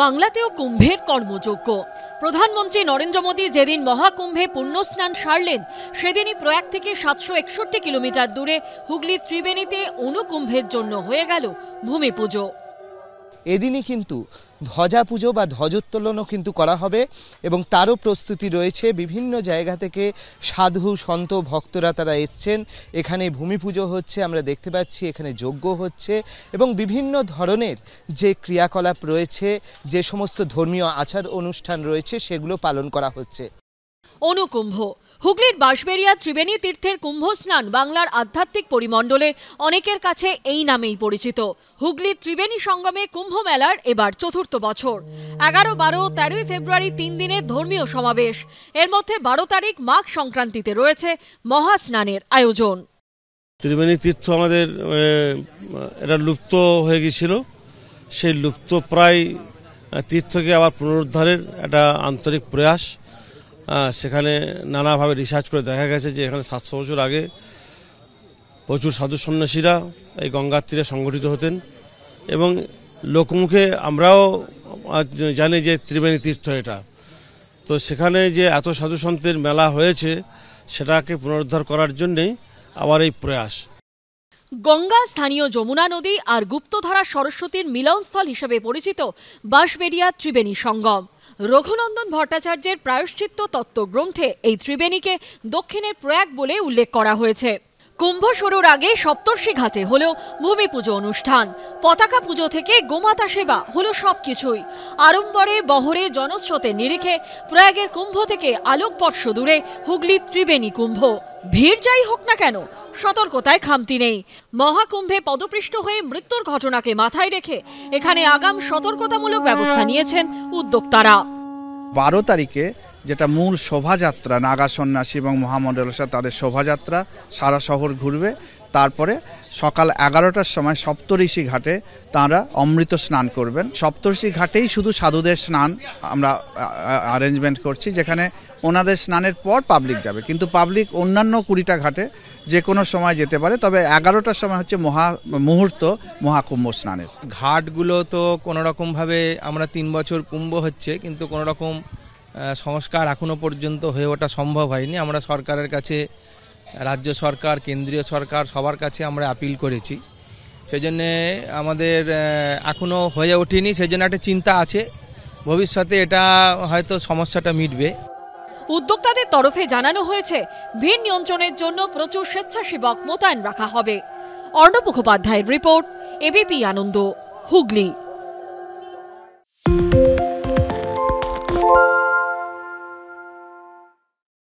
বাংলাতেও কুম্ভের কর্মযজ্ঞ। প্রধানমন্ত্রী নরেন্দ্র মোদী যেদিন মহাকুম্ভে পুণ্যস্নান সারলেন সেদিনই প্রয়াগ থেকে 761 কিলোমিটার দূরে হুগলির ত্রিবেণীতে অনুকুম্ভের জন্য হয়ে গেল ভূমি পুজো। এদিনই কিন্তু ধ্বজা পুজো বা ধ্বজোত্তোলনও কিন্তু করা হবে এবং তারও প্রস্তুতি রয়েছে। বিভিন্ন জায়গা থেকে সাধু সন্ত ভক্তরা তারা এসছেন, এখানে ভূমি পুজো হচ্ছে, আমরা দেখতে পাচ্ছি এখানে যজ্ঞ হচ্ছে এবং বিভিন্ন ধরনের যে ক্রিয়াকলাপ রয়েছে, যে সমস্ত ধর্মীয় আচার অনুষ্ঠান রয়েছে সেগুলো পালন করা হচ্ছে। অনুকুম্ভ হুগলির বাঁশবেড়িয়া ত্রিবেণী তীর্থের কুম্ভ স্নান বাংলার আধ্যাত্মিক পরিমণ্ডলে অনেকের কাছে এই নামেই পরিচিত। হুগলির ত্রিবেণী সঙ্গমে কুম্ভ মেলার এবার চতুর্থ বছর। 11, 12, 13 ফেব্রুয়ারি 3 দিনের ধর্মীয় সমাবেশ। এর মধ্যে 12 তারিখ মাঘ সংক্রান্তিতে রয়েছে মহাস্নানের আয়োজন। ত্রিবেণী তীর্থ আমাদের এটা লুপ্ত হয়ে গিয়েছিল, সেই লুপ্ত প্রায় তীর্থকে আবার পুনরুদ্ধারের একটা আন্তরিক প্রয়াস। সেখানে নানাভাবে রিসার্চ করে দেখা গেছে যে এখানে 700 বছর আগে প্রচুর সাধু সন্ন্যাসীরা এই গঙ্গার তীরে সংগঠিত হতেন এবং লোকমুখে আমরাও জানি যে ত্রিবেণী তীর্থ এটা। তো সেখানে যে এত সাধু সন্তের মেলা হয়েছে সেটাকে পুনরুদ্ধার করার জন্যেই আবার এই প্রয়াস। গঙ্গা স্থানীয় যমুনা নদী আর গুপ্তধারা সরস্বতীর মিলনস্থল হিসেবে পরিচিত বাঁশবেড়িয়া ত্রিবেণী সঙ্গম। রঘুনন্দন ভট্টাচার্যের প্রায়শ্চিত্ত তত্ত্ব গ্রন্থে এই ত্রিবেণীকে দক্ষিণের প্রয়াগ বলে উল্লেখ করা হয়েছে। কুম্ভ শুরুর আগে সপ্তর্ষি ঘাটে হলো ভূমি পুজো অনুষ্ঠান, পতাকা পুজো থেকে গোমাতা সেবা হলো সবকিছুই। আড়ম্বরে বহরে জনস্রোতের নিরিখে প্রয়াগের কুম্ভ থেকে আলোকবর্ষ দূরে হুগলির ত্রিবেণী কুম্ভ। ভিড় যাই হোক না কেন সতর্কতায় খামতি নেই। মহাকুম্ভে পদপৃষ্ট হয়ে মৃত্যুর ঘটনাকে মাথায় রেখে এখানে আগাম সতর্কতামূলক ব্যবস্থা নিয়েছেন উদ্যোক্তারা। 12 তারিখে যেটা মূল শোভাযাত্রা, নাগা সন্ন্যাসী এবং মহামণ্ডলের সাথে তাদের শোভাযাত্রা সারা শহর ঘুরবে। তারপরে সকাল 11টার সময় সপ্তর্ষি ঘাটে তাঁরা অমৃত স্নান করবেন। সপ্তর্ষি ঘাটেই শুধু সাধুদের স্নান আমরা অ্যারেঞ্জমেন্ট করছি, যেখানে ওনাদের স্নানের পর পাবলিক যাবে, কিন্তু পাবলিক অন্যান্য 20টা ঘাটে যে কোনো সময় যেতে পারে। তবে 11টার সময় হচ্ছে মুহূর্ত মহাকুম্ভ স্নানের। ঘাটগুলো তো কোনোরকমভাবে আমরা 3 বছর কুম্ভ হচ্ছে কিন্তু কোনোরকম সংস্কার এখনো পর্যন্ত হয়ে ওঠা সম্ভব হয়নি। আমরা সরকারের কাছে, রাজ্য সরকার, কেন্দ্রীয় সরকার সবার কাছে আমরা আপিল করেছি, সেজন্যে আমাদের এখনো হয়ে ওঠেনি। সেজন্য একটা চিন্তা আছে, ভবিষ্যতে এটা হয়তো সমস্যাটা মিটবে। উদ্যোক্তাদের তরফে জানানো হয়েছে ভিড় নিয়ন্ত্রণের জন্য প্রচুর স্বেচ্ছাসেবক মোতায়েন রাখা হবে। অর্ণব মুখোপাধ্যায়ের রিপোর্ট, এবিপি আনন্দ, হুগলি।